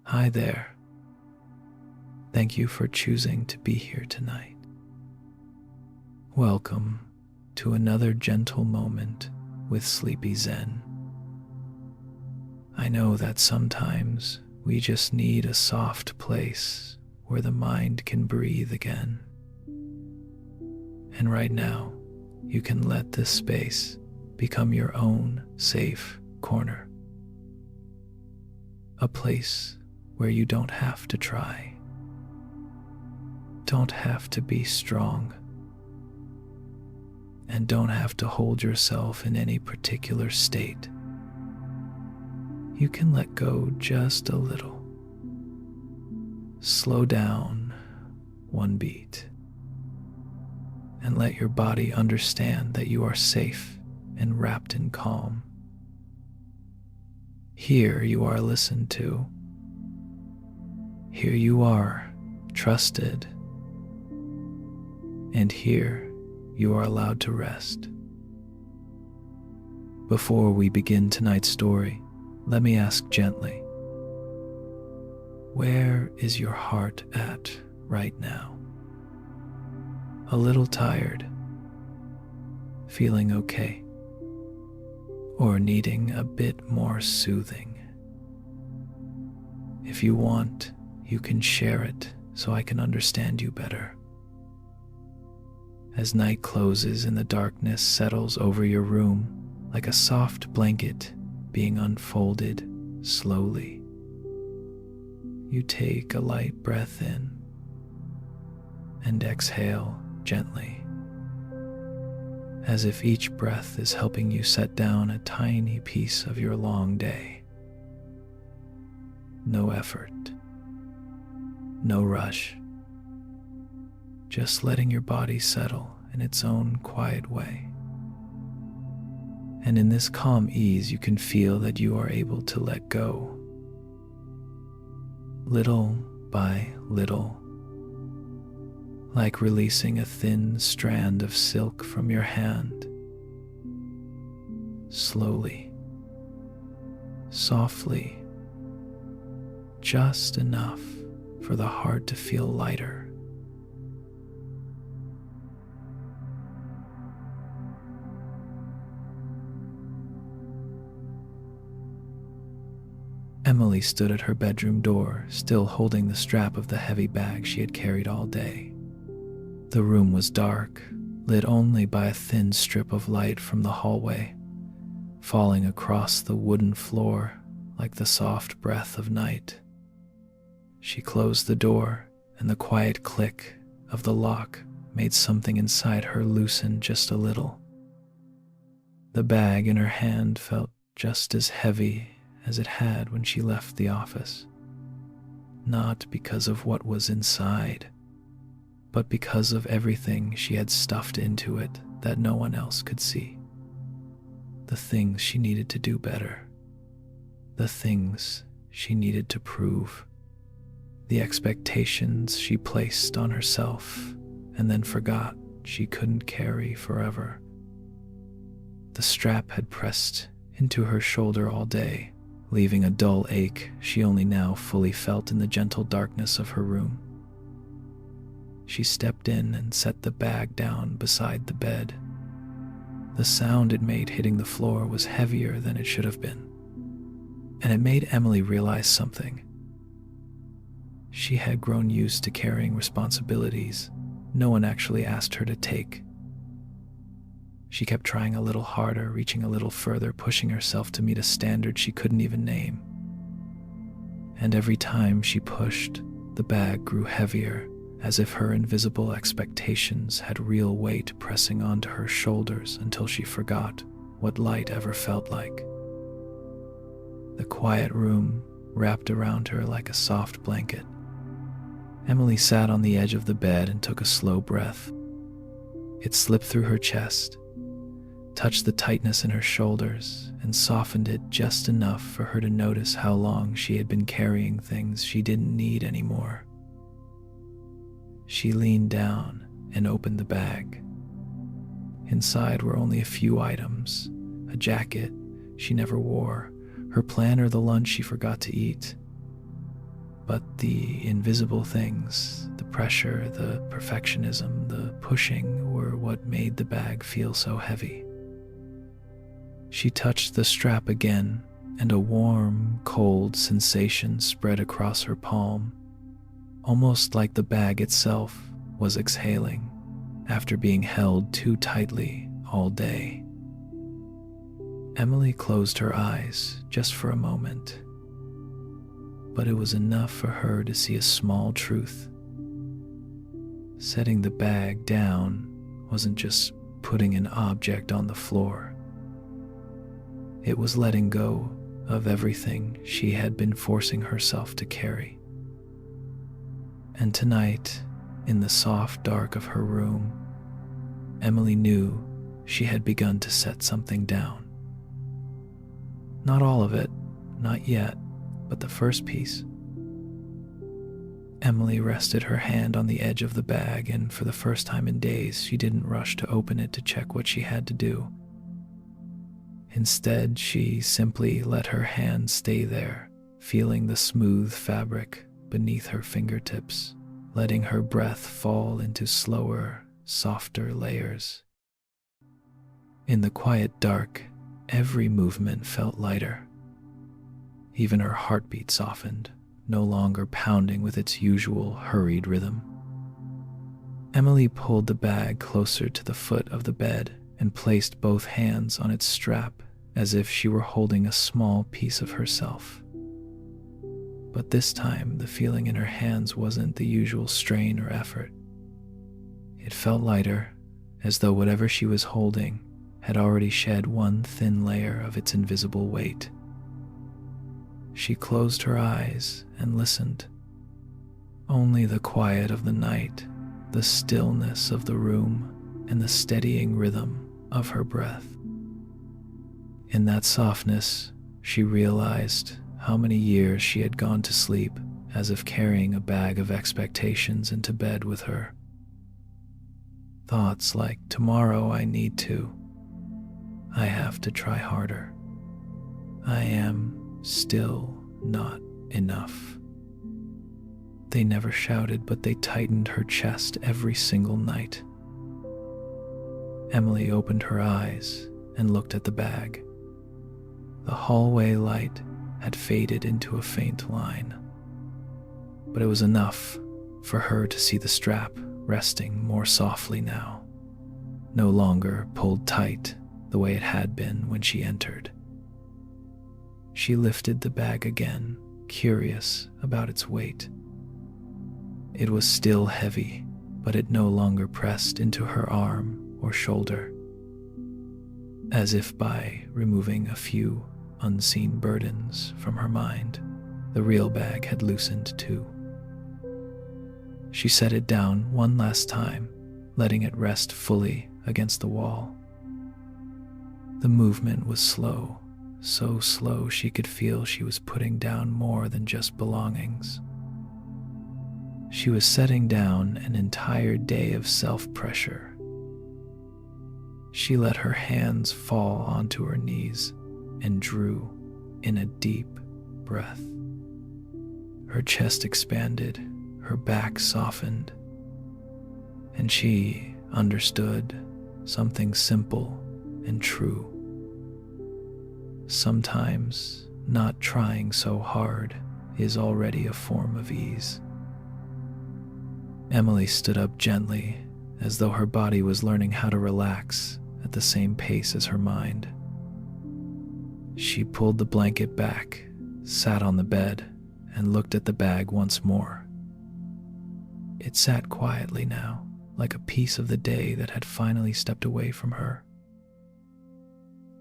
Hi there. Thank you for choosing to be here tonight. Welcome to another gentle moment with Sleepy Zen. I know that sometimes we just need a soft place where the mind can breathe again. And right now, you can let this space become your own safe corner. A place where you don't have to try, don't have to be strong, and don't have to hold yourself in any particular state. You can let go just a little. Slow down one beat and let your body understand that you are safe and wrapped in calm. Here you are listened to. Here you are trusted. And here you are allowed to rest. Before we begin tonight's story, let me ask gently, where is your heart at right now? A little tired? Feeling okay? Or needing a bit more soothing? If you want, you can share it so I can understand you better. As night closes and the darkness settles over your room like a soft blanket being unfolded slowly, you take a light breath in and exhale gently, as if each breath is helping you set down a tiny piece of your long day. No effort, no rush, just letting your body settle in its own quiet way. And in this calm ease, you can feel that you are able to let go, little by little, like releasing a thin strand of silk from your hand. Slowly, softly, just enough for the heart to feel lighter. Emily stood at her bedroom door, still holding the strap of the heavy bag she had carried all day. The room was dark, lit only by a thin strip of light from the hallway, falling across the wooden floor like the soft breath of night. She closed the door, and the quiet click of the lock made something inside her loosen just a little. The bag in her hand felt just as heavy as it had when she left the office, not because of what was inside, but because of everything she had stuffed into it that no one else could see. The things she needed to do better, the things she needed to prove, the expectations she placed on herself and then forgot she couldn't carry forever. The strap had pressed into her shoulder all day, leaving a dull ache she only now fully felt in the gentle darkness of her room. She stepped in and set the bag down beside the bed. The sound it made hitting the floor was heavier than it should have been, and it made Emily realize something. She had grown used to carrying responsibilities no one actually asked her to take. She kept trying a little harder, reaching a little further, pushing herself to meet a standard she couldn't even name. And every time she pushed, the bag grew heavier, as if her invisible expectations had real weight pressing onto her shoulders until she forgot what light ever felt like. The quiet room wrapped around her like a soft blanket. Emily sat on the edge of the bed and took a slow breath. It slipped through her chest, touched the tightness in her shoulders, and softened it just enough for her to notice how long she had been carrying things she didn't need anymore. She leaned down and opened the bag. Inside were only a few items: a jacket she never wore, her planner, the lunch she forgot to eat. but the invisible things, the pressure, the perfectionism, the pushing, were what made the bag feel so heavy. She touched the strap again, and a warm, cold sensation spread across her palm, almost like the bag itself was exhaling after being held too tightly all day. Emily closed her eyes just for a moment, but it was enough for her to see a small truth. Setting the bag down wasn't just putting an object on the floor. It was letting go of everything she had been forcing herself to carry. And tonight, in the soft dark of her room, Emily knew she had begun to set something down. Not all of it, not yet, but the first piece. Emily rested her hand on the edge of the bag, and for the first time in days, she didn't rush to open it to check what she had to do. Instead, she simply let her hand stay there, feeling the smooth fabric beneath her fingertips, letting her breath fall into slower, softer layers. In the quiet dark, every movement felt lighter. Even her heartbeat softened, no longer pounding with its usual hurried rhythm. Emily pulled the bag closer to the foot of the bed and placed both hands on its strap as if she were holding a small piece of herself. But this time, the feeling in her hands wasn't the usual strain or effort. It felt lighter, as though whatever she was holding had already shed one thin layer of its invisible weight. She closed her eyes and listened. Only the quiet of the night, the stillness of the room, and the steadying rhythm of her breath. In that softness, she realized how many years she had gone to sleep as if carrying a bag of expectations into bed with her. Thoughts like, tomorrow I need to. I have to try harder. I am still not enough. They never shouted, but they tightened her chest every single night. Emily opened her eyes and looked at the bag. The hallway light had faded into a faint line, but it was enough for her to see the strap resting more softly now, no longer pulled tight the way it had been when she entered. She lifted the bag again, curious about its weight. It was still heavy, but it no longer pressed into her arm or shoulder. As if by removing a few unseen burdens from her mind, the real bag had loosened too. She set it down one last time, letting it rest fully against the wall. The movement was slow, so slow she could feel she was putting down more than just belongings. She was setting down an entire day of self-pressure. She let her hands fall onto her knees and drew in a deep breath. Her chest expanded, her back softened, and she understood something simple and true. Sometimes not trying so hard is already a form of ease. Emily stood up gently, as though her body was learning how to relax at the same pace as her mind. She pulled the blanket back, sat on the bed, and looked at the bag once more. It sat quietly now, like a piece of the day that had finally stepped away from her.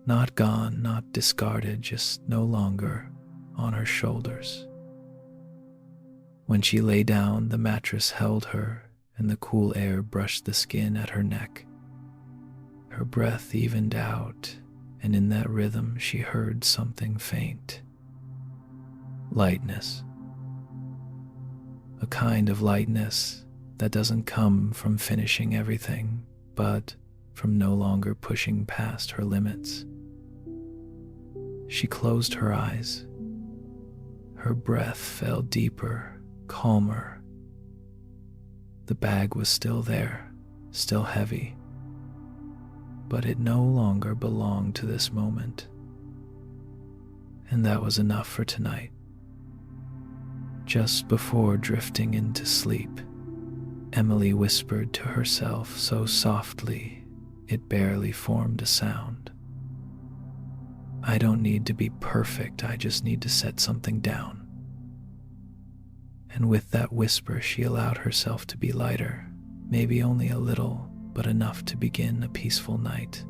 Not gone, not discarded, just no longer on her shoulders. When she lay down, the mattress held her, and the cool air brushed the skin at her neck. Her breath evened out, and in that rhythm she heard something faint. Lightness. A kind of lightness that doesn't come from finishing everything, but from no longer pushing past her limits. She closed her eyes. Her breath fell deeper, calmer. The bag was still there, still heavy, but it no longer belonged to this moment. And that was enough for tonight. Just before drifting into sleep, Emily whispered to herself so softly it barely formed a sound. I don't need to be perfect, I just need to set something down. And with that whisper, she allowed herself to be lighter, maybe only a little, but enough to begin a peaceful night.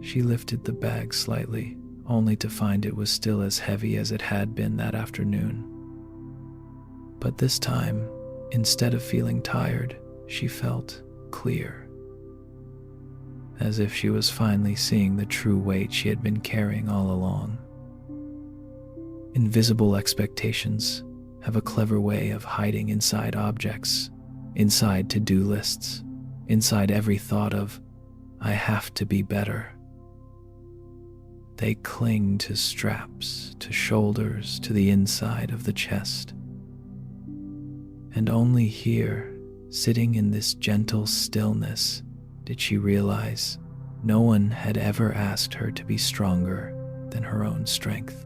She lifted the bag slightly, only to find it was still as heavy as it had been that afternoon. But this time, instead of feeling tired, she felt clear, as if she was finally seeing the true weight she had been carrying all along. Invisible expectations have a clever way of hiding inside objects, inside to-do lists, inside every thought of, I have to be better. They cling to straps, to shoulders, to the inside of the chest. And only here, sitting in this gentle stillness, did she realize no one had ever asked her to be stronger than her own strength.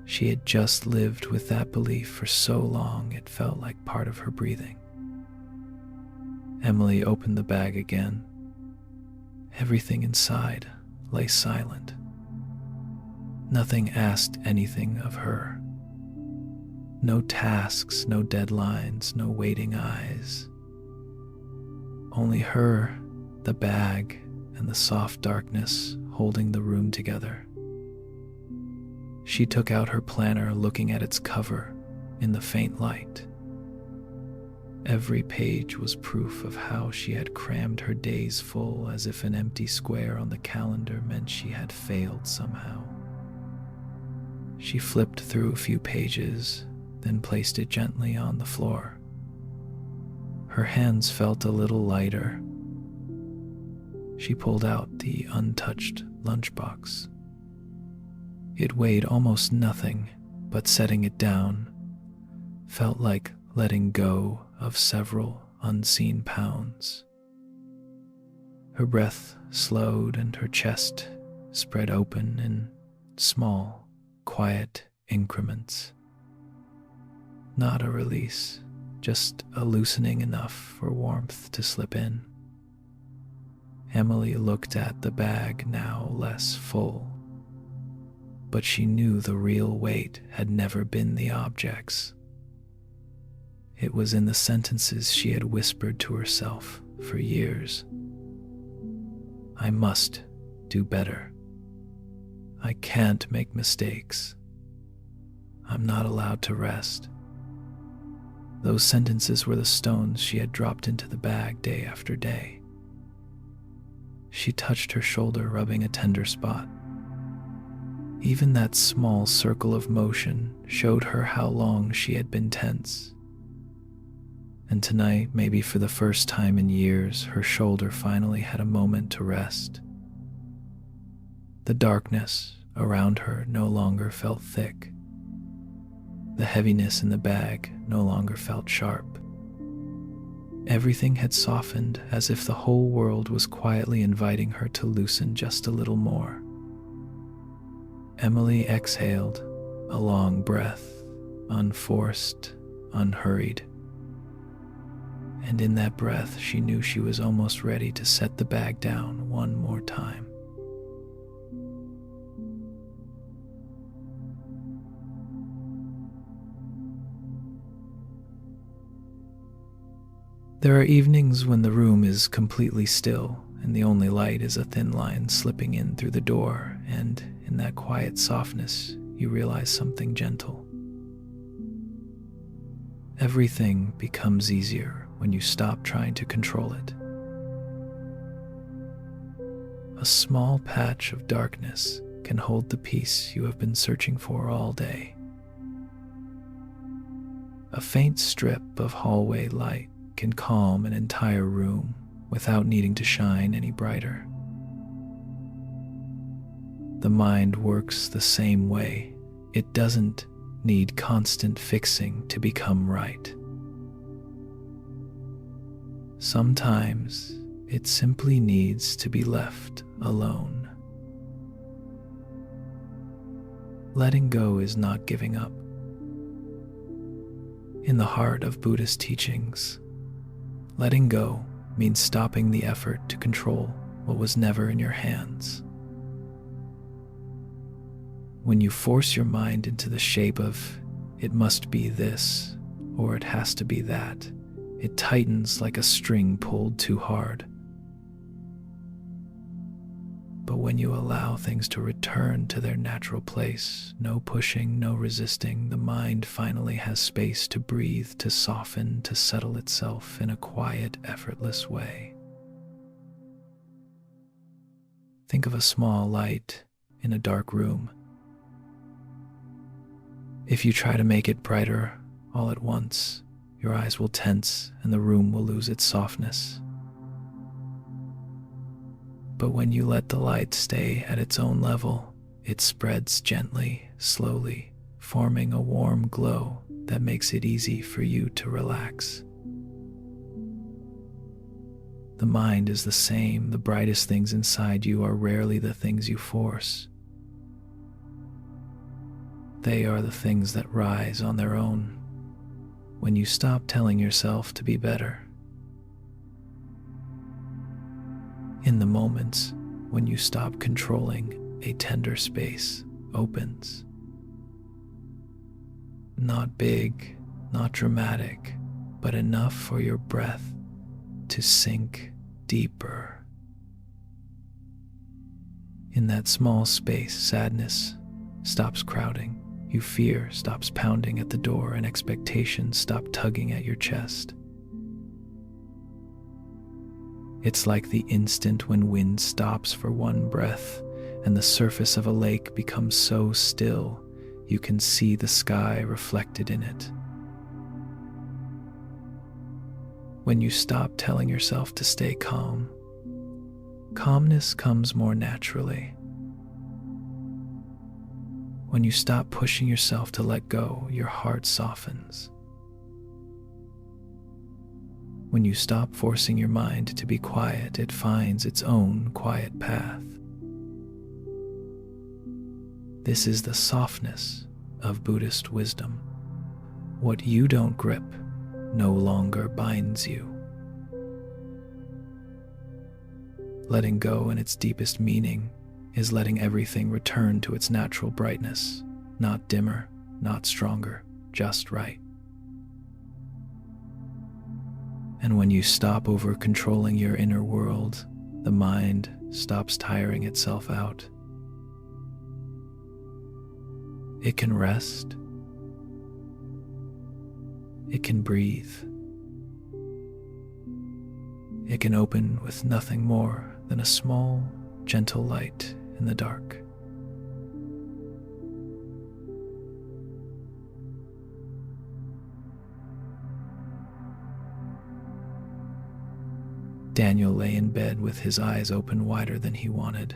She had just lived with that belief for so long it felt like part of her breathing. Emily opened the bag again. Everything inside lay silent. Nothing asked anything of her. No tasks, no deadlines, no waiting eyes. Only her, the bag, and the soft darkness holding the room together. She took out her planner, looking at its cover in the faint light. Every page was proof of how she had crammed her days full, as if an empty square on the calendar meant she had failed somehow. She flipped through a few pages, then placed it gently on the floor. Her hands felt a little lighter. She pulled out the untouched lunchbox. It weighed almost nothing, but setting it down felt like letting go of several unseen pounds. Her breath slowed and her chest spread open in small, quiet increments. Not a release, just a loosening enough for warmth to slip in. Emily looked at the bag, now less full, but she knew the real weight had never been the objects. It was in the sentences she had whispered to herself for years. I must do better. I can't make mistakes. I'm not allowed to rest. Those sentences were the stones she had dropped into the bag day after day. She touched her shoulder, rubbing a tender spot. Even that small circle of motion showed her how long she had been tense. And tonight, maybe for the first time in years, her shoulder finally had a moment to rest. The darkness around her no longer felt thick. The heaviness in the bag no longer felt sharp. Everything had softened, as if the whole world was quietly inviting her to loosen just a little more. Emily exhaled, a long breath, unforced, unhurried. And in that breath, she knew she was almost ready to set the bag down one more time. There are evenings when the room is completely still and the only light is a thin line slipping in through the door, and in that quiet softness, you realize something gentle. Everything becomes easier when you stop trying to control it. A small patch of darkness can hold the peace you have been searching for all day. A faint strip of hallway light can calm an entire room without needing to shine any brighter. The mind works the same way, It doesn't need constant fixing to become right. Sometimes it simply needs to be left alone. Letting go is not giving up. In the heart of Buddhist teachings, letting go means stopping the effort to control what was never in your hands. When you force your mind into the shape of, it must be this, or it has to be that, it tightens like a string pulled too hard. But when you allow things to return to their natural place, no pushing, no resisting, the mind finally has space to breathe, to soften, to settle itself in a quiet, effortless way. Think of a small light in a dark room. If you try to make it brighter all at once, your eyes will tense and the room will lose its softness. But when you let the light stay at its own level, it spreads gently, slowly, forming a warm glow that makes it easy for you to relax. The mind is the same. The brightest things inside you are rarely the things you force. They are the things that rise on their own when you stop telling yourself to be better. In the moments when you stop controlling, a tender space opens. Not big, not dramatic, but enough for your breath to sink deeper. In that small space, sadness stops crowding. Your fear stops pounding at the door, and expectations stop tugging at your chest. It's like the instant when wind stops for one breath and the surface of a lake becomes so still you can see the sky reflected in it. When you stop telling yourself to stay calm, calmness comes more naturally. When you stop pushing yourself to let go, your heart softens. When you stop forcing your mind to be quiet, it finds its own quiet path. This is the softness of Buddhist wisdom. What you don't grip no longer binds you. Letting go in its deepest meaning is letting everything return to its natural brightness, not dimmer, not stronger, just right. And when you stop over-controlling your inner world, the mind stops tiring itself out. It can rest. It can breathe. It can open with nothing more than a small, gentle light in the dark. Daniel lay in bed with his eyes open wider than he wanted.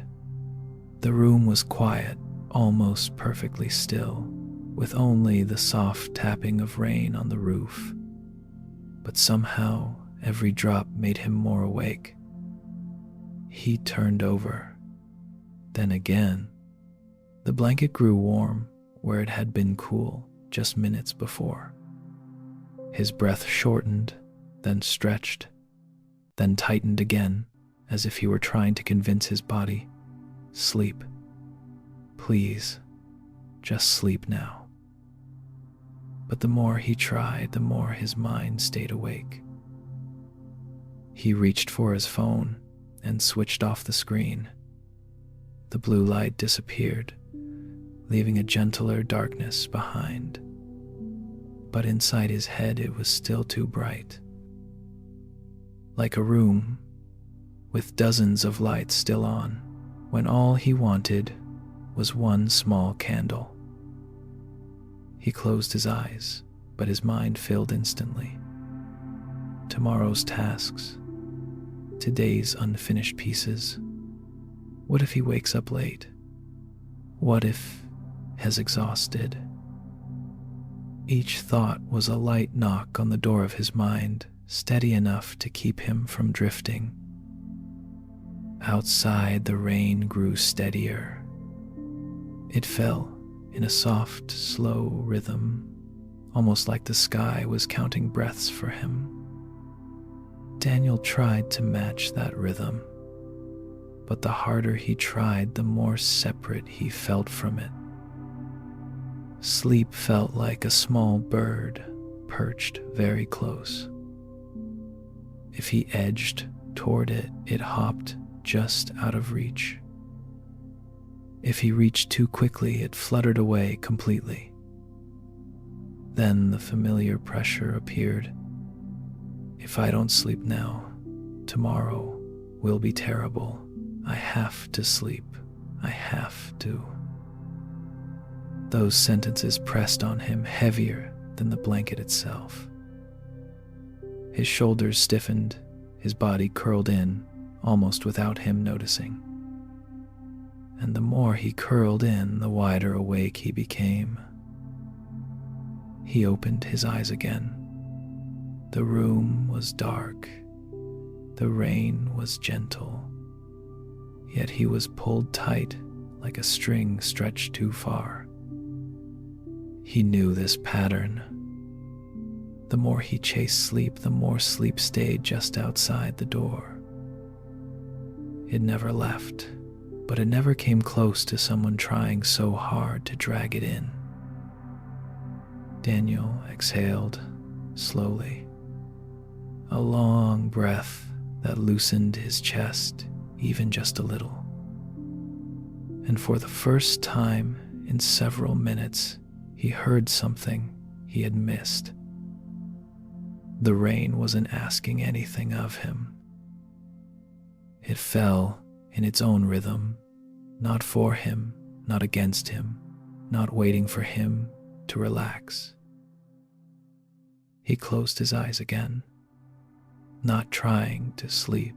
The room was quiet, almost perfectly still, with only the soft tapping of rain on the roof. But somehow, every drop made him more awake. He turned over. Then again, the blanket grew warm where it had been cool just minutes before. His breath shortened, then stretched, then tightened again, as if he were trying to convince his body, sleep. Please, just sleep now. But the more he tried, the more his mind stayed awake. He reached for his phone and switched off the screen. The blue light disappeared, leaving a gentler darkness behind. But inside his head it was still too bright. Like a room with dozens of lights still on, when all he wanted was one small candle. He closed his eyes, but his mind filled instantly. Tomorrow's tasks, today's unfinished pieces. What if he wakes up late? What if as exhausted. Each thought was a light knock on the door of his mind, steady enough to keep him from drifting. Outside, the rain grew steadier. It fell in a soft, slow rhythm, almost like the sky was counting breaths for him. Daniel tried to match that rhythm, but the harder he tried, the more separate he felt from it. Sleep felt like a small bird perched very close. If he edged toward it, it hopped just out of reach. If he reached too quickly, it fluttered away completely. Then the familiar pressure appeared. If I don't sleep now, tomorrow will be terrible. I have to sleep. I have to. Those sentences pressed on him heavier than the blanket itself. His shoulders stiffened, his body curled in, almost without him noticing. And the more he curled in, the wider awake he became. He opened his eyes again. The room was dark. The rain was gentle. Yet he was pulled tight like a string stretched too far. He knew this pattern. The more he chased sleep, the more sleep stayed just outside the door. It never left, but it never came close to someone trying so hard to drag it in. Daniel exhaled slowly, a long breath that loosened his chest even just a little. And for the first time in several minutes, he heard something he had missed. The rain wasn't asking anything of him. It fell in its own rhythm, not for him, not against him, not waiting for him to relax. He closed his eyes again, not trying to sleep,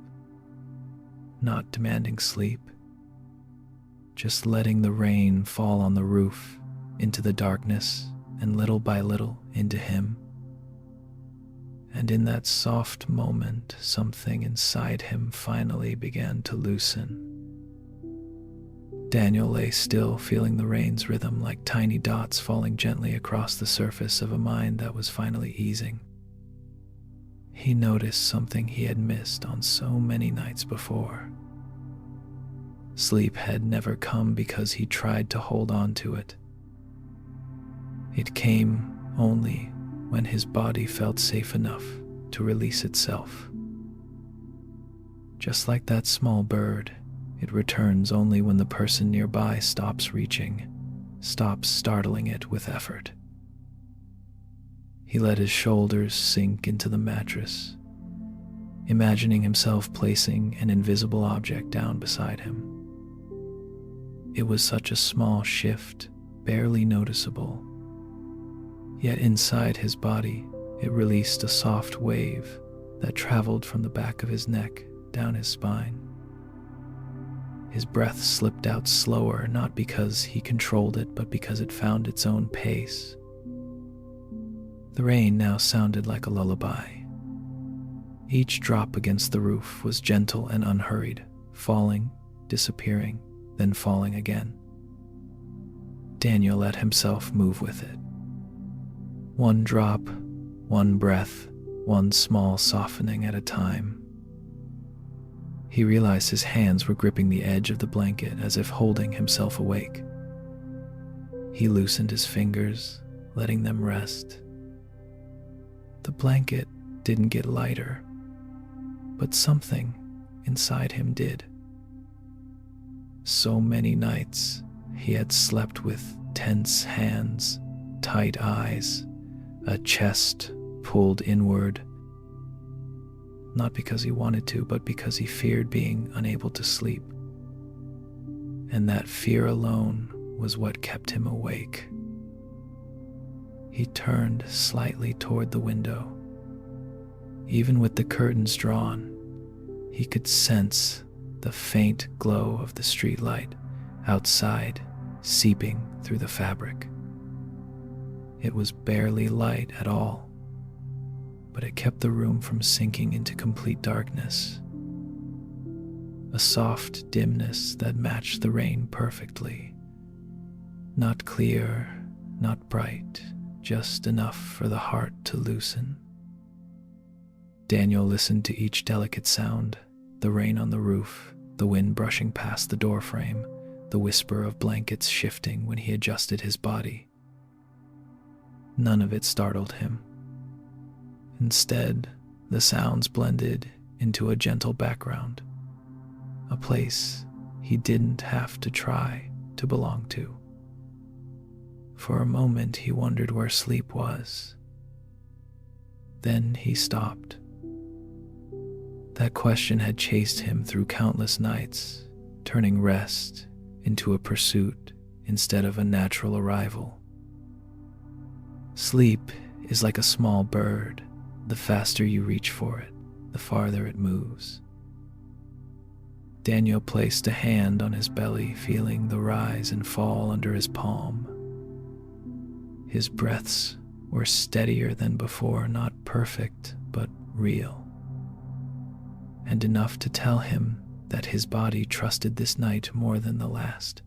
not demanding sleep, just letting the rain fall on the roof, into the darkness, and little by little into him. And in that soft moment, something inside him finally began to loosen. Daniel lay still, feeling the rain's rhythm like tiny dots falling gently across the surface of a mind that was finally easing. He noticed something he had missed on so many nights before. Sleep had never come because he tried to hold on to it. It came only when his body felt safe enough to release itself. Just like that small bird, it returns only when the person nearby stops reaching, stops startling it with effort. He let his shoulders sink into the mattress, imagining himself placing an invisible object down beside him. It was such a small shift, barely noticeable. Yet inside his body, it released a soft wave that traveled from the back of his neck down his spine. His breath slipped out slower, not because he controlled it, but because it found its own pace. The rain now sounded like a lullaby. Each drop against the roof was gentle and unhurried, falling, disappearing, then falling again. Daniel let himself move with it. One drop, one breath, one small softening at a time. He realized his hands were gripping the edge of the blanket as if holding himself awake. He loosened his fingers, letting them rest. The blanket didn't get lighter, but something inside him did. So many nights he had slept with tense hands, tight eyes, a chest pulled inward, not because he wanted to, but because he feared being unable to sleep. And that fear alone was what kept him awake. He turned slightly toward the window. Even with the curtains drawn, he could sense the faint glow of the streetlight outside seeping through the fabric. It was barely light at all, but it kept the room from sinking into complete darkness. A soft dimness that matched the rain perfectly. Not clear, not bright, just enough for the heart to loosen. Daniel listened to each delicate sound, the rain on the roof, the wind brushing past the doorframe, the whisper of blankets shifting when he adjusted his body. None of it startled him. Instead, the sounds blended into a gentle background, a place he didn't have to try to belong to. For a moment, he wondered where sleep was. Then he stopped. That question had chased him through countless nights, turning rest into a pursuit instead of a natural arrival. Sleep is like a small bird. The faster you reach for it, the farther it moves. Daniel placed a hand on his belly, feeling the rise and fall under his palm. His breaths were steadier than before, not perfect, but real, and enough to tell him that his body trusted this night more than the last.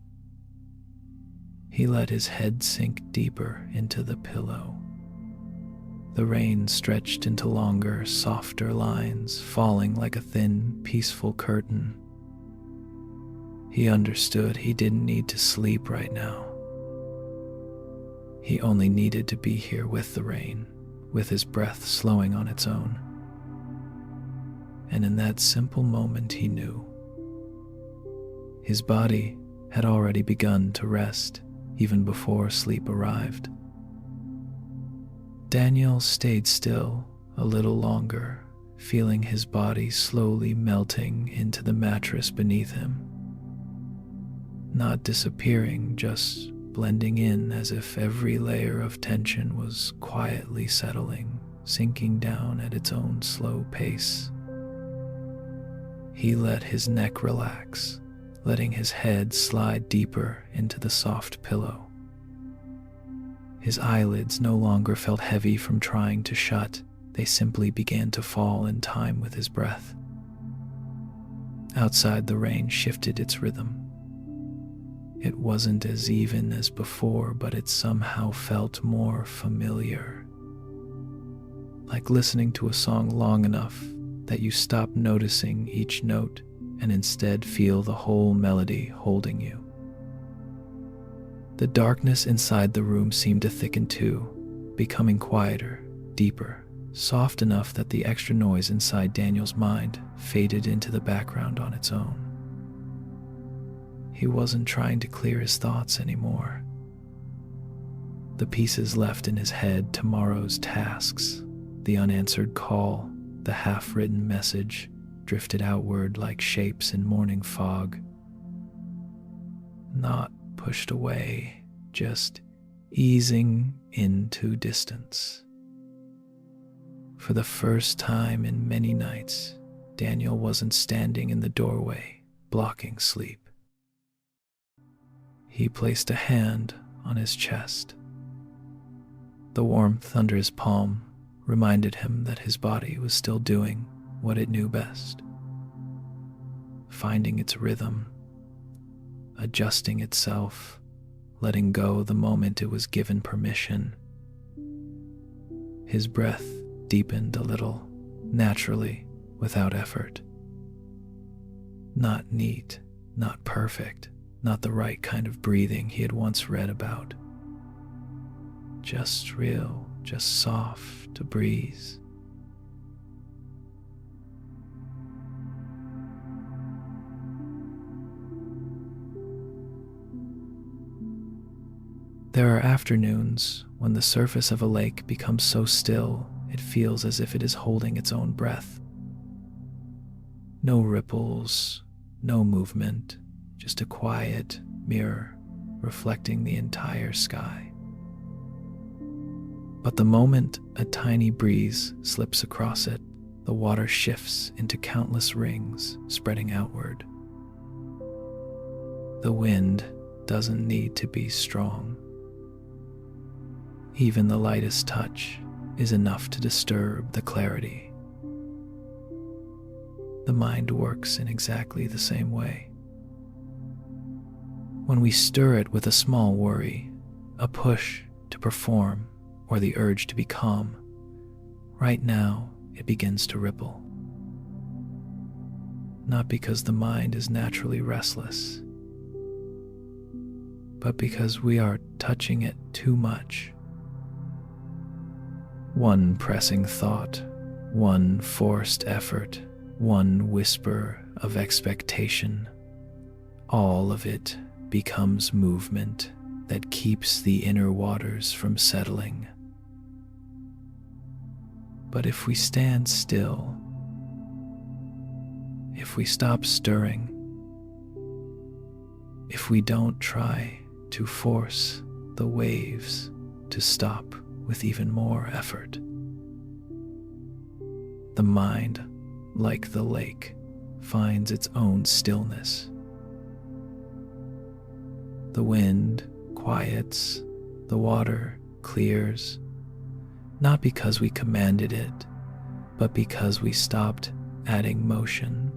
He let his head sink deeper into the pillow. The rain stretched into longer, softer lines, falling like a thin, peaceful curtain. He understood he didn't need to sleep right now. He only needed to be here with the rain, with his breath slowing on its own. And in that simple moment he knew. His body had already begun to rest, even before sleep arrived. Daniel stayed still a little longer, feeling his body slowly melting into the mattress beneath him. Not disappearing, just blending in as if every layer of tension was quietly settling, sinking down at its own slow pace. He let his neck relax, letting his head slide deeper into the soft pillow. His eyelids no longer felt heavy from trying to shut, they simply began to fall in time with his breath. Outside, the rain shifted its rhythm. It wasn't as even as before, but it somehow felt more familiar. Like listening to a song long enough that you stop noticing each note and instead feel the whole melody holding you. The darkness inside the room seemed to thicken too, becoming quieter, deeper, soft enough that the extra noise inside Daniel's mind faded into the background on its own. He wasn't trying to clear his thoughts anymore. The pieces left in his head, tomorrow's tasks, the unanswered call, the half-written message, drifted outward like shapes in morning fog. Not pushed away, just easing into distance. For the first time in many nights, Daniel wasn't standing in the doorway, blocking sleep. He placed a hand on his chest. The warmth under his palm reminded him that his body was still doing what it knew best, finding its rhythm, adjusting itself, letting go the moment it was given permission. His breath deepened a little, naturally, without effort. Not neat, not perfect, not the right kind of breathing he had once read about. Just real, just soft to breeze. There are afternoons when the surface of a lake becomes so still it feels as if it is holding its own breath. No ripples, no movement, just a quiet mirror reflecting the entire sky. But the moment a tiny breeze slips across it, the water shifts into countless rings spreading outward. The wind, doesn't need to be strong. Even the lightest touch is enough to disturb the clarity. The mind works in exactly the same way. When we stir it with a small worry, a push to perform, or the urge to be calm, right now it begins to ripple. Not because the mind is naturally restless, but because we are touching it too much. One pressing thought, one forced effort, one whisper of expectation, all of it becomes movement that keeps the inner waters from settling. But if we stand still, if we stop stirring, if we don't try to force the waves to stop with even more effort, the mind, like the lake, finds its own stillness. The wind quiets, the water clears, not because we commanded it, but because we stopped adding motion.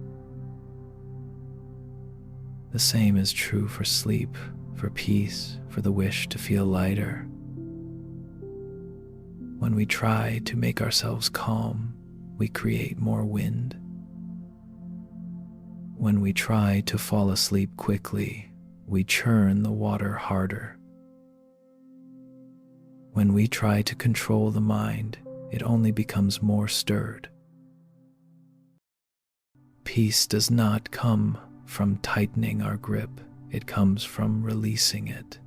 The same is true for sleep, for peace, for the wish to feel lighter. When we try to make ourselves calm, we create more wind. When we try to fall asleep quickly, we churn the water harder. When we try to control the mind, it only becomes more stirred. Peace does not come from tightening our grip, it comes from releasing it.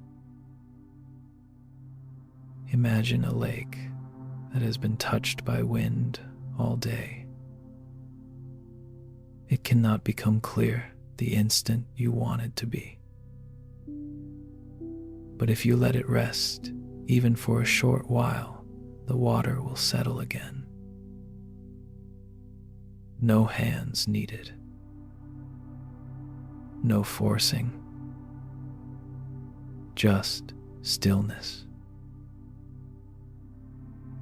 Imagine a lake that has been touched by wind all day. It cannot become clear the instant you want it to be. But if you let it rest, even for a short while, the water will settle again. No hands needed. No forcing. Just stillness.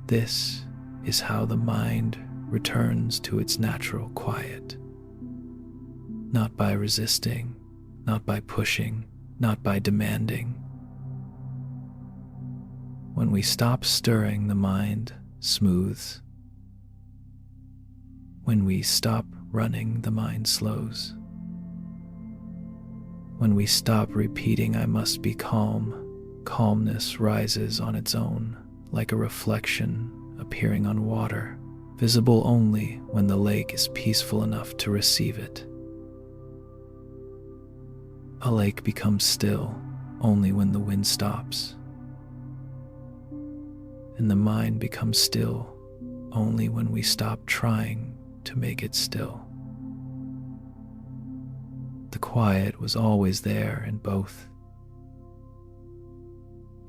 This is how the mind returns to its natural quiet. Not by resisting, not by pushing, not by demanding. When we stop stirring, the mind smooths. When we stop running, the mind slows. When we stop repeating, "I must be calm," calmness rises on its own, like a reflection appearing on water, visible only when the lake is peaceful enough to receive it. A lake becomes still only when the wind stops. And the mind becomes still only when we stop trying to make it still. The quiet was always there in both.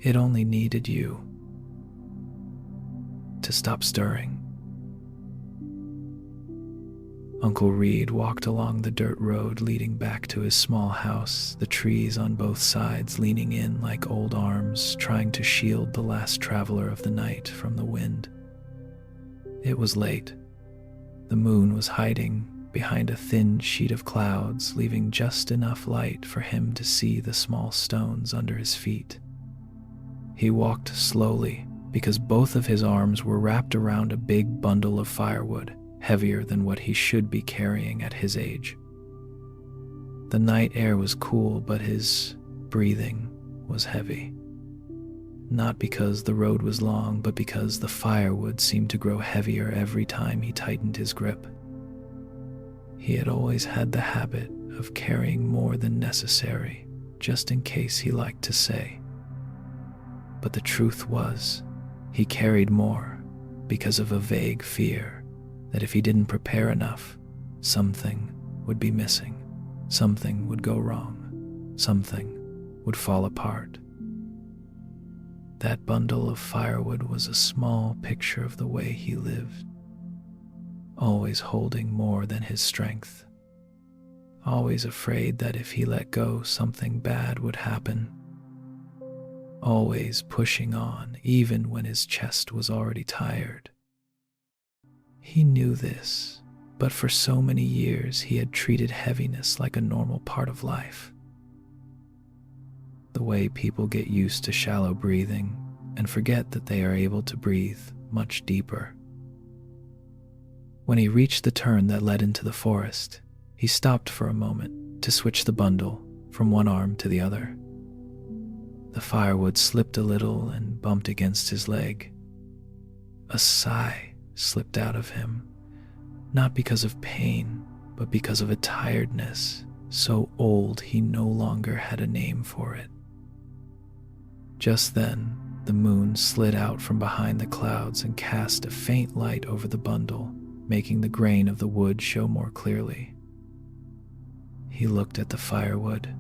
It only needed you to stop stirring. Uncle Reed walked along the dirt road leading back to his small house, the trees on both sides leaning in like old arms, trying to shield the last traveler of the night from the wind. It was late. The moon was hiding behind a thin sheet of clouds, leaving just enough light for him to see the small stones under his feet. He walked slowly because both of his arms were wrapped around a big bundle of firewood, heavier than what he should be carrying at his age. The night air was cool, but his breathing was heavy. Not because the road was long, but because the firewood seemed to grow heavier every time he tightened his grip. He had always had the habit of carrying more than necessary, just in case, he liked to say. But the truth was, he carried more because of a vague fear that if he didn't prepare enough, something would be missing, something would go wrong, something would fall apart. That bundle of firewood was a small picture of the way he lived, always holding more than his strength, always afraid that if he let go, something bad would happen. Always pushing on, even when his chest was already tired. He knew this, but for so many years he had treated heaviness like a normal part of life. The way people get used to shallow breathing and forget that they are able to breathe much deeper. When he reached the turn that led into the forest, he stopped for a moment to switch the bundle from one arm to the other. The firewood slipped a little and bumped against his leg. A sigh slipped out of him, not because of pain, but because of a tiredness so old he no longer had a name for it. Just then, the moon slid out from behind the clouds and cast a faint light over the bundle, making the grain of the wood show more clearly. He looked at the firewood.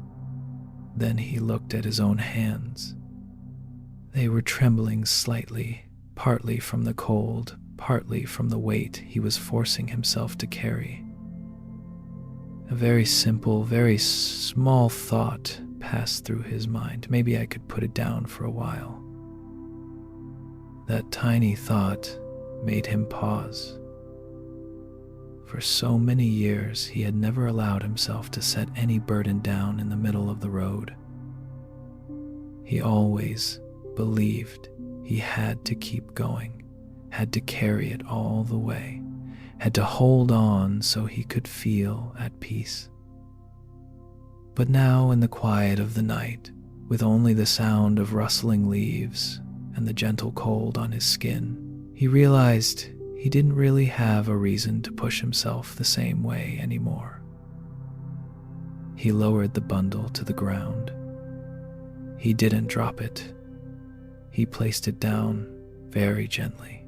Then he looked at his own hands. They were trembling slightly, partly from the cold, partly from the weight he was forcing himself to carry. A very simple, very small thought passed through his mind. Maybe I could put it down for a while. That tiny thought made him pause. For so many years, he had never allowed himself to set any burden down in the middle of the road. He always believed he had to keep going, had to carry it all the way, had to hold on so he could feel at peace. But now, in the quiet of the night, with only the sound of rustling leaves and the gentle cold on his skin, he realized he didn't really have a reason to push himself the same way anymore. He lowered the bundle to the ground. He didn't drop it. He placed it down very gently.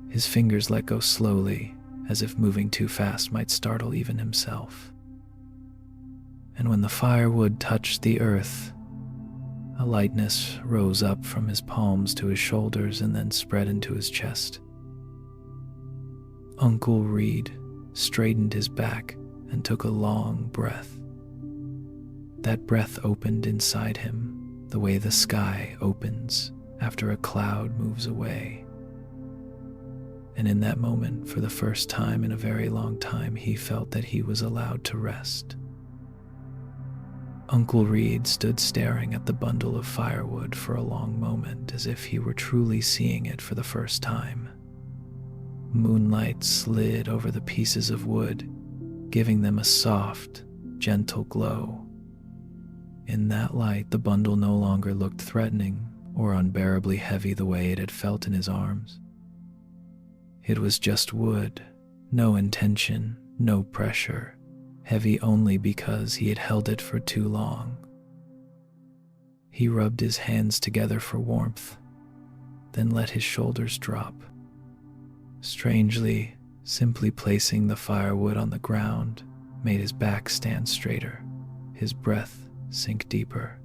His fingers let go slowly, as if moving too fast might startle even himself. And when the firewood touched the earth, a lightness rose up from his palms to his shoulders and then spread into his chest. Uncle Reed straightened his back and took a long breath. That breath opened inside him the way the sky opens after a cloud moves away. And in that moment, for the first time in a very long time, he felt that he was allowed to rest. Uncle Reed stood staring at the bundle of firewood for a long moment, as if he were truly seeing it for the first time. Moonlight slid over the pieces of wood, giving them a soft, gentle glow. In that light, the bundle no longer looked threatening or unbearably heavy the way it had felt in his arms. It was just wood, no intention, no pressure, heavy only because he had held it for too long. He rubbed his hands together for warmth, then let his shoulders drop. Strangely, simply placing the firewood on the ground made his back stand straighter, his breath sink deeper.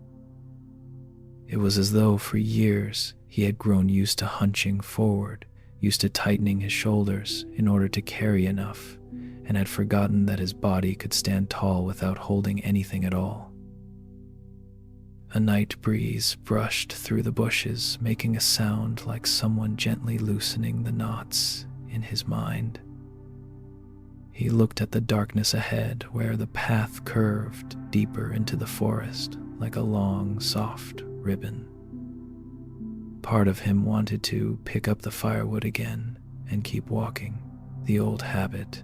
It was as though for years he had grown used to hunching forward, used to tightening his shoulders in order to carry enough, and had forgotten that his body could stand tall without holding anything at all. A night breeze brushed through the bushes, making a sound like someone gently loosening the knots in his mind. He looked at the darkness ahead, where the path curved deeper into the forest like a long, soft ribbon. Part of him wanted to pick up the firewood again and keep walking, the old habit.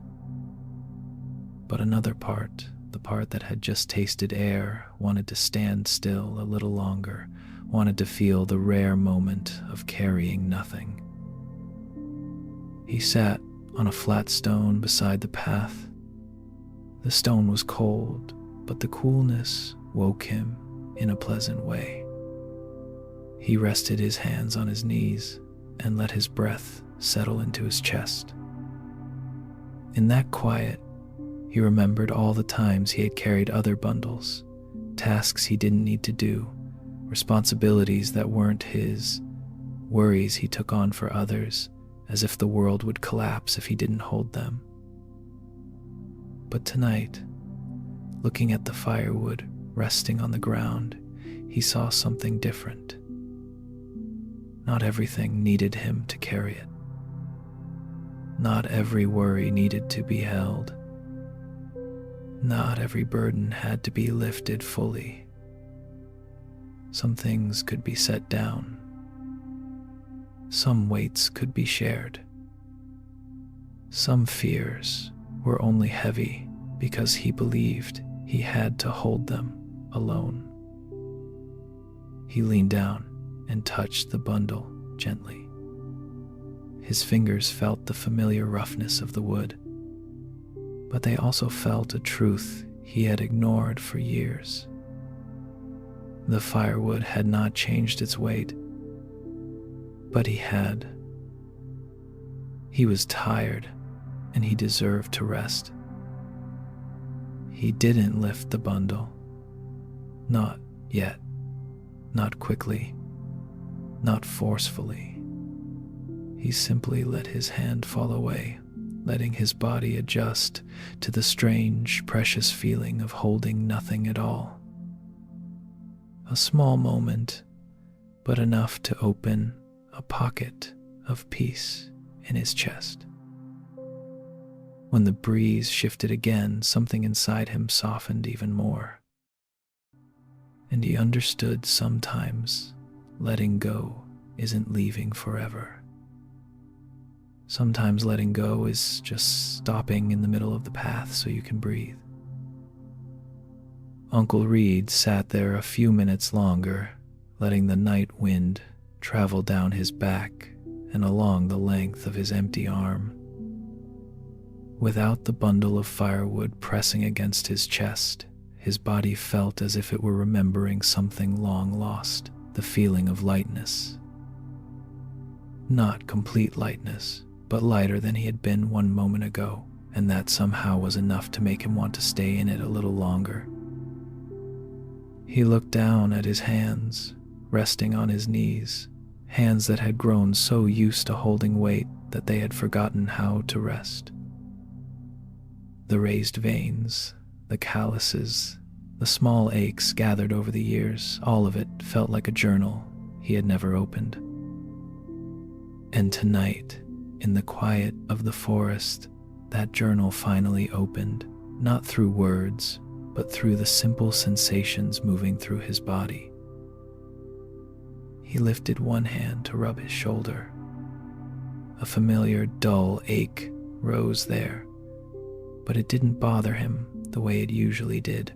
But another part, the part that had just tasted air, wanted to stand still a little longer, wanted to feel the rare moment of carrying nothing. He sat on a flat stone beside the path. The stone was cold, but the coolness woke him in a pleasant way. He rested his hands on his knees and let his breath settle into his chest. In that quiet, he remembered all the times he had carried other bundles, tasks he didn't need to do, responsibilities that weren't his, worries he took on for others, as if the world would collapse if he didn't hold them. But tonight, Looking at the firewood resting on the ground, he saw something different. Not everything needed him to carry it. Not every worry needed to be held. Not every burden had to be lifted fully. Some things could be set down. Some weights could be shared. Some fears were only heavy because he believed he had to hold them alone. He leaned down and touched the bundle gently. His fingers felt the familiar roughness of the wood, but they also felt a truth he had ignored for years. The firewood had not changed its weight, but he had. He was tired, and he deserved to rest. He didn't lift the bundle. Not yet. Not quickly. Not forcefully. He simply let his hand fall away, letting his body adjust to the strange, precious feeling of holding nothing at all. A small moment, but enough to open a pocket of peace in his chest. When the breeze shifted again, something inside him softened even more. And he understood sometimes letting go isn't leaving forever. Sometimes letting go is just stopping in the middle of the path so you can breathe. Uncle Reed sat there a few minutes longer, letting the night wind travel down his back and along the length of his empty arm. Without the bundle of firewood pressing against his chest, his body felt as if it were remembering something long lost, the feeling of lightness. Not complete lightness, but lighter than he had been 1 moment ago, and that somehow was enough to make him want to stay in it a little longer. He looked down at his hands, resting on his knees, hands that had grown so used to holding weight that they had forgotten how to rest. The raised veins, the calluses, the small aches gathered over the years, all of it felt like a journal he had never opened. And tonight, in the quiet of the forest, that journal finally opened, not through words, but through the simple sensations moving through his body. He lifted one hand to rub his shoulder. A familiar, dull ache rose there, but it didn't bother him the way it usually did.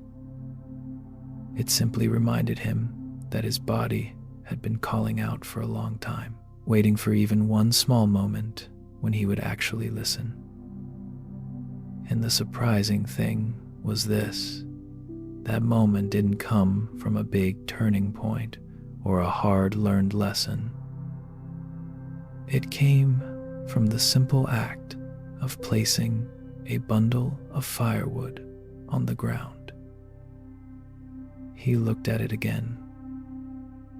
It simply reminded him that his body had been calling out for a long time, waiting for even one small moment when he would actually listen. And the surprising thing was this: that moment didn't come from a big turning point or a hard-learned lesson. It came from the simple act of placing a bundle of firewood on the ground. He looked at it again.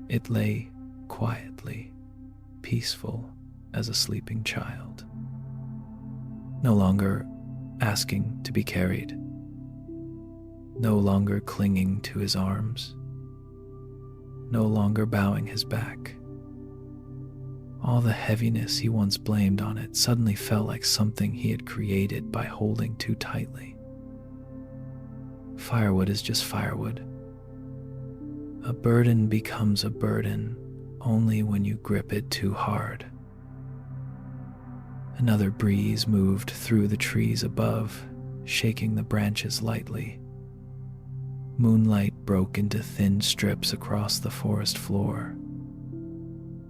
It lay quietly, peaceful as a sleeping child. No longer asking to be carried. No longer clinging to his arms. No longer bowing his back. All the heaviness he once blamed on it suddenly felt like something he had created by holding too tightly. Firewood is just firewood. A burden becomes a burden only when you grip it too hard. Another breeze moved through the trees above, shaking the branches lightly. Moonlight broke into thin strips across the forest floor.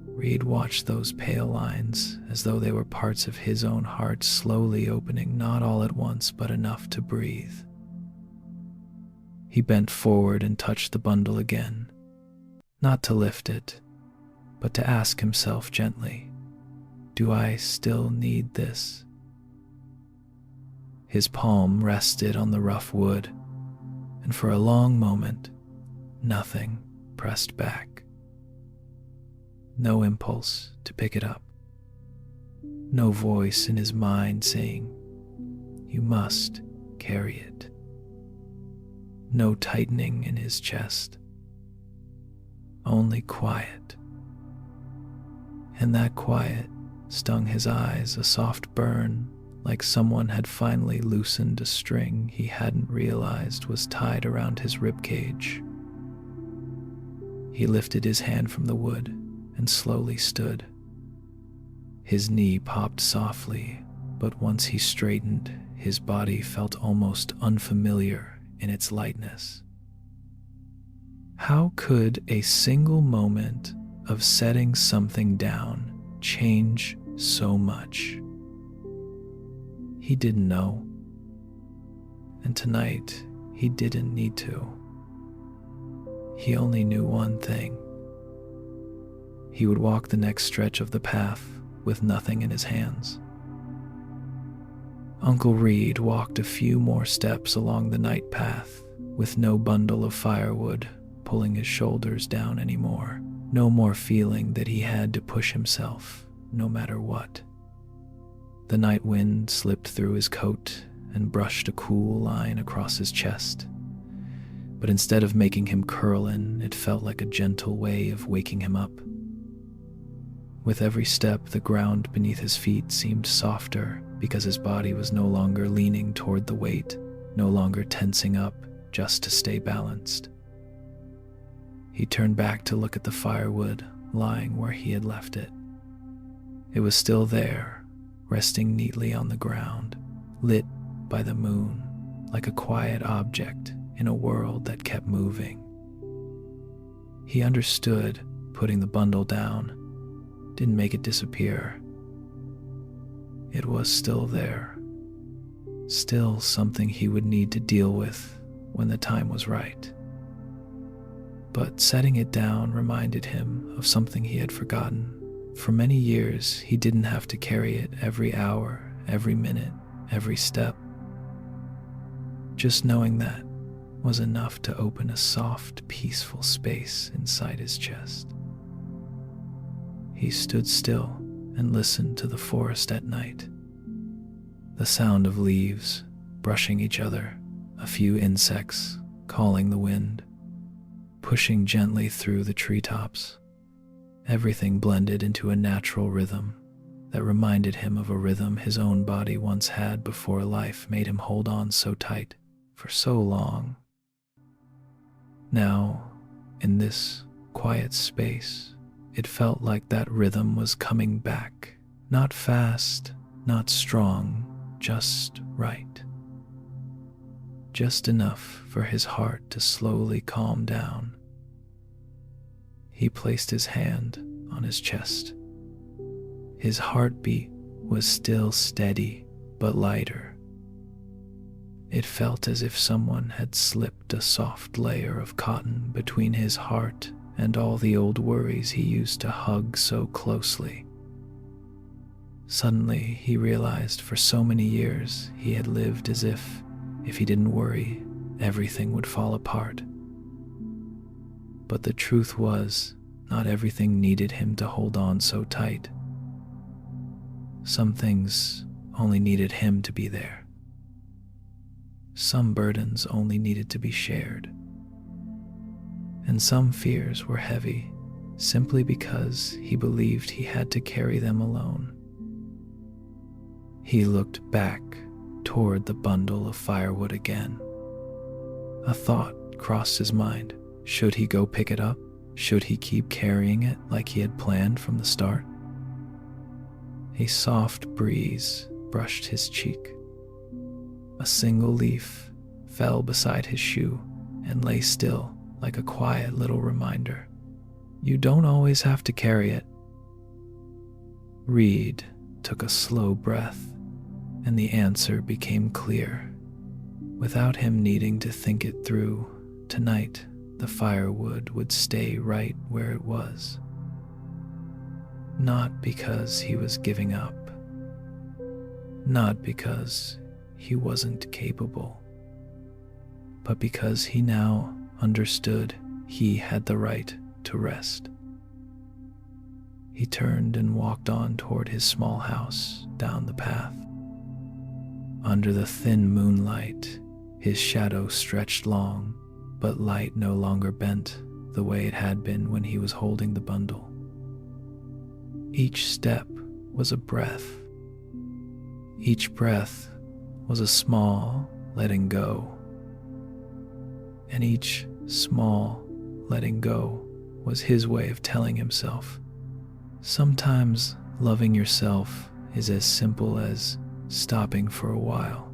Reed watched those pale lines as though they were parts of his own heart slowly opening, not all at once, but enough to breathe. He bent forward and touched the bundle again, not to lift it, but to ask himself gently, "Do I still need this?" His palm rested on the rough wood, and for a long moment, nothing pressed back. No impulse to pick it up. No voice in his mind saying, "You must carry it." no tightening in his chest, only quiet. And that quiet stung his eyes, a soft burn, like someone had finally loosened a string he hadn't realized was tied around his ribcage. He lifted his hand from the wood and slowly stood. His knee popped softly, but once he straightened, his body felt almost unfamiliar in its lightness. How could a single moment of setting something down change so much? He didn't know. And tonight, he didn't need to. He only knew one thing. He would walk the next stretch of the path with nothing in his hands. Uncle Reed walked a few more steps along the night path with no bundle of firewood pulling his shoulders down anymore. No more feeling that he had to push himself, no matter what. The night wind slipped through his coat and brushed a cool line across his chest. But instead of making him curl in, it felt like a gentle way of waking him up. With every step, the ground beneath his feet seemed softer because his body was no longer leaning toward the weight, no longer tensing up just to stay balanced. He turned back to look at the firewood lying where he had left it. It was still there, resting neatly on the ground, lit by the moon, like a quiet object in a world that kept moving. He understood putting the bundle down didn't make it disappear. It was still there, still something he would need to deal with when the time was right. But setting it down reminded him of something he had forgotten. For many years, he didn't have to carry it every hour, every minute, every step. Just knowing that was enough to open a soft, peaceful space inside his chest. He stood still and listened to the forest at night. The sound of leaves brushing each other, a few insects calling the wind, pushing gently through the treetops. Everything blended into a natural rhythm that reminded him of a rhythm his own body once had before life made him hold on so tight for so long. Now, in this quiet space, it felt like that rhythm was coming back, not fast, not strong, just right. Just enough for his heart to slowly calm down. He placed his hand on his chest. His heartbeat was still steady, but lighter. It felt as if someone had slipped a soft layer of cotton between his heart and all the old worries he used to hug so closely. Suddenly, he realized for so many years he had lived as if he didn't worry, everything would fall apart. But the truth was, not everything needed him to hold on so tight. Some things only needed him to be there. Some burdens only needed to be shared. And some fears were heavy simply because he believed he had to carry them alone. He looked back toward the bundle of firewood again. A thought crossed his mind. Should he go pick it up? Should he keep carrying it like he had planned from the start? A soft breeze brushed his cheek. A single leaf fell beside his shoe and lay still like a quiet little reminder. You don't always have to carry it. Reed took a slow breath, and the answer became clear. Without him needing to think it through, tonight the firewood would stay right where it was. Not because he was giving up, not because he wasn't capable, but because he now understood he had the right to rest. He turned and walked on toward his small house down the path. Under the thin moonlight, his shadow stretched long, but light no longer bent the way it had been when he was holding the bundle. Each step was a breath. Each breath was a small letting go. And each small letting go was his way of telling himself, sometimes loving yourself is as simple as stopping for a while.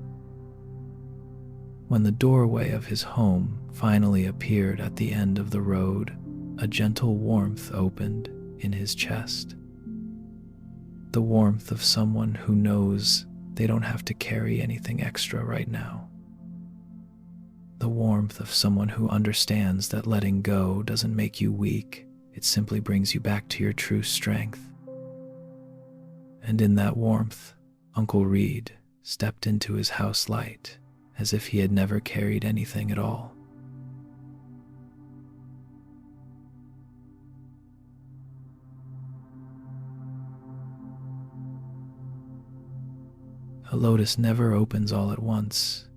When the doorway of his home finally appeared at the end of the road, a gentle warmth opened in his chest. The warmth of someone who knows they don't have to carry anything extra right now. The warmth of someone who understands that letting go doesn't make you weak, it simply brings you back to your true strength. And in that warmth, Uncle Reed stepped into his house light as if he had never carried anything at all. A lotus never opens all at once.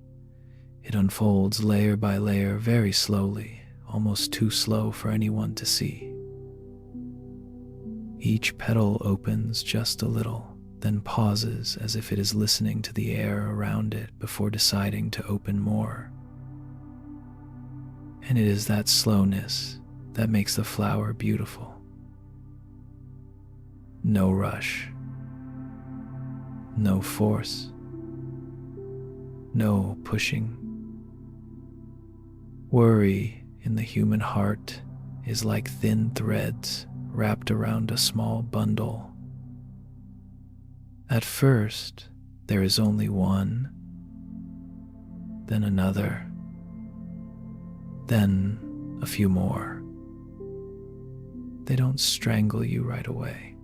It unfolds layer by layer very slowly, almost too slow for anyone to see. Each petal opens just a little, then pauses as if it is listening to the air around it before deciding to open more. And it is that slowness that makes the flower beautiful. No rush, no force, no pushing. Worry in the human heart is like thin threads wrapped around a small bundle. At first, there is only one, then another, then a few more. They don't strangle you right away.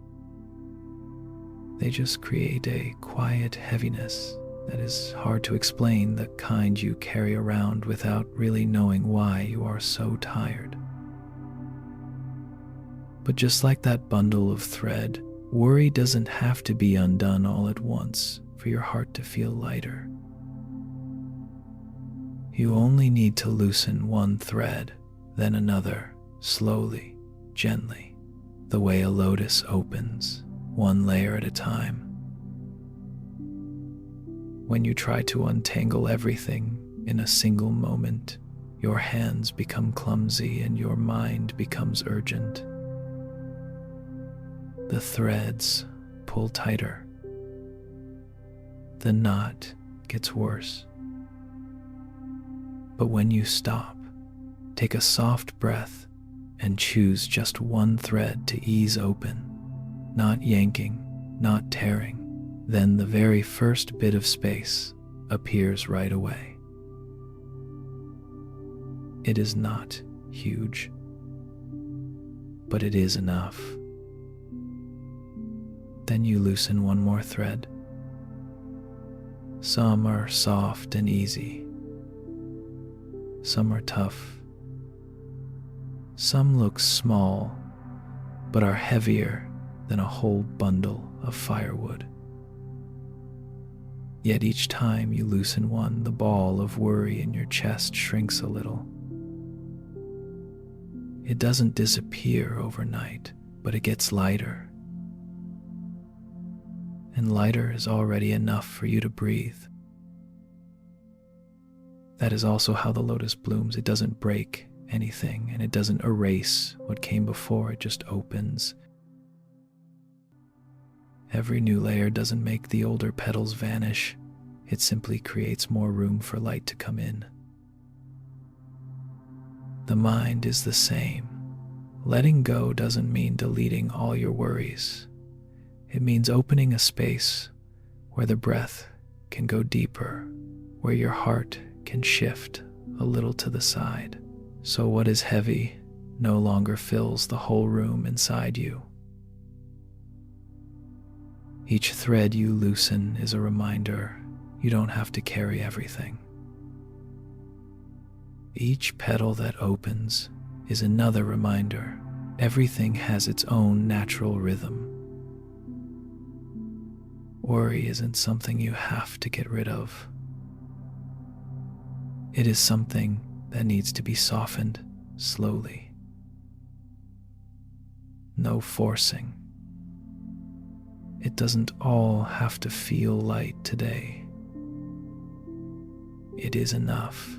They just create a quiet heaviness that is hard to explain, the kind you carry around without really knowing why you are so tired. But just like that bundle of thread, worry doesn't have to be undone all at once for your heart to feel lighter. You only need to loosen one thread, then another, slowly, gently, the way a lotus opens, one layer at a time. When you try to untangle everything in a single moment, your hands become clumsy and your mind becomes urgent. The threads pull tighter. The knot gets worse. But when you stop, take a soft breath and choose just one thread to ease open, not yanking, not tearing, then the very first bit of space appears right away. It is not huge, but it is enough. Then you loosen one more thread. Some are soft and easy. Some are tough. Some look small, but are heavier than a whole bundle of firewood. Yet each time you loosen one, the ball of worry in your chest shrinks a little. It doesn't disappear overnight, but it gets lighter. And lighter is already enough for you to breathe. That is also how the lotus blooms. It doesn't break anything, and it doesn't erase what came before. It just opens. Every new layer doesn't make the older petals vanish. It simply creates more room for light to come in. The mind is the same. Letting go doesn't mean deleting all your worries. It means opening a space where the breath can go deeper, where your heart can shift a little to the side, so what is heavy no longer fills the whole room inside you. Each thread you loosen is a reminder you don't have to carry everything. Each petal that opens is another reminder everything has its own natural rhythm. Worry isn't something you have to get rid of. It is something that needs to be softened slowly. No forcing. It doesn't all have to feel light today. It is enough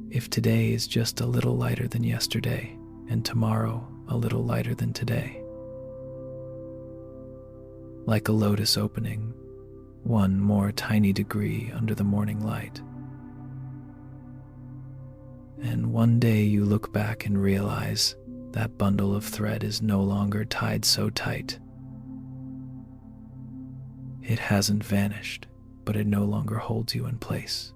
if today is just a little lighter than yesterday and tomorrow a little lighter than today. Like a lotus opening, one more tiny degree under the morning light. And one day you look back and realize that bundle of thread is no longer tied so tight. It hasn't vanished, but it no longer holds you in place.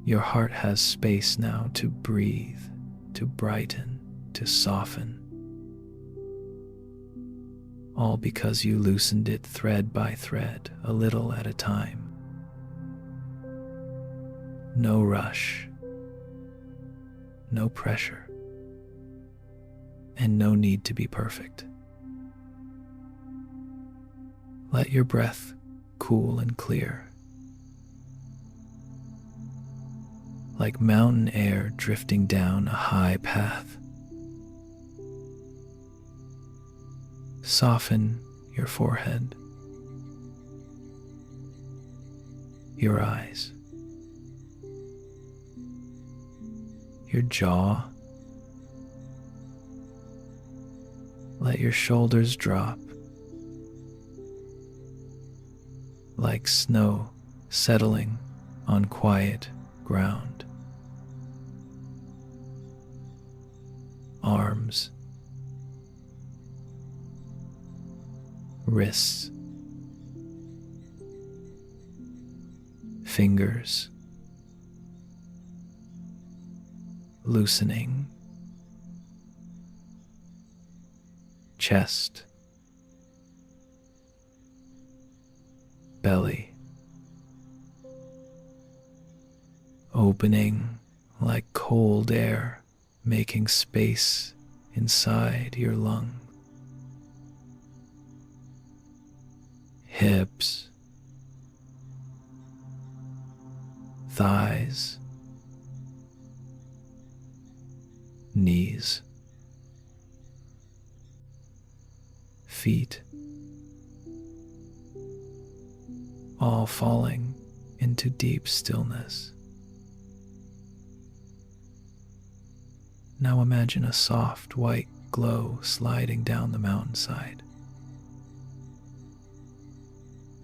Your heart has space now to breathe, to brighten, to soften. All because you loosened it thread by thread, a little at a time. No rush, no pressure, and no need to be perfect. Let your breath cool and clear, like mountain air drifting down a high path. Soften your forehead, your eyes, your jaw. Let your shoulders drop like snow settling on quiet ground. Arms, wrists, fingers, loosening, chest, belly, opening like cold air, making space inside your lungs. Hips, thighs, knees, feet, all falling into deep stillness. Now imagine a soft white glow sliding down the mountainside.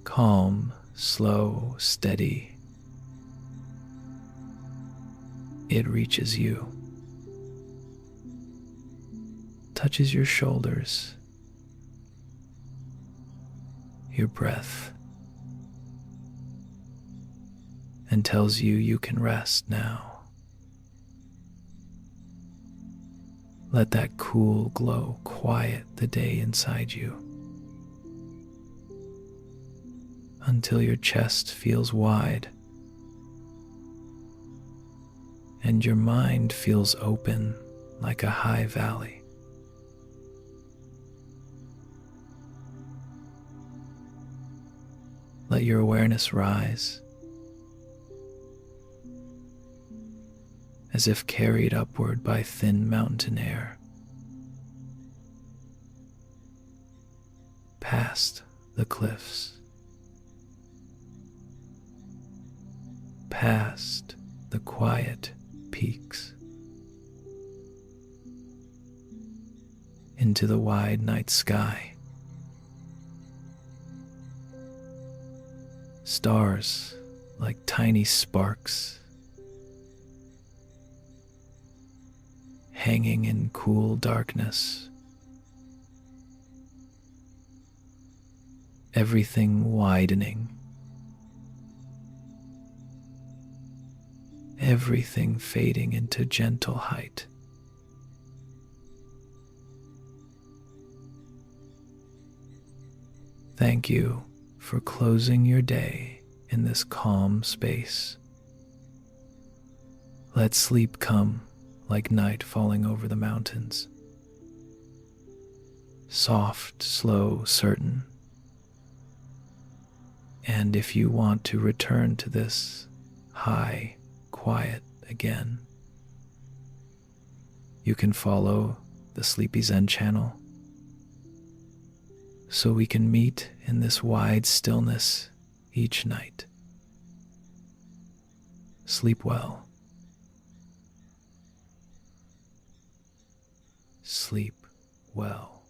Calm, slow, steady. It reaches you, touches your shoulders, your breath, and tells you you can rest now. Let that cool glow quiet the day inside you until your chest feels wide and your mind feels open like a high valley. Let your awareness rise as if carried upward by thin mountain air, past the cliffs, past the quiet peaks, into the wide night sky. Stars like tiny sparks hanging in cool darkness. Everything widening. Everything fading into gentle height. Thank you for closing your day in this calm space. Let sleep come like night falling over the mountains. Soft, slow, certain. And if you want to return to this high, quiet again. You can follow the Sleepy Zen channel so we can meet in this wide stillness each night. Sleep well. Sleep well.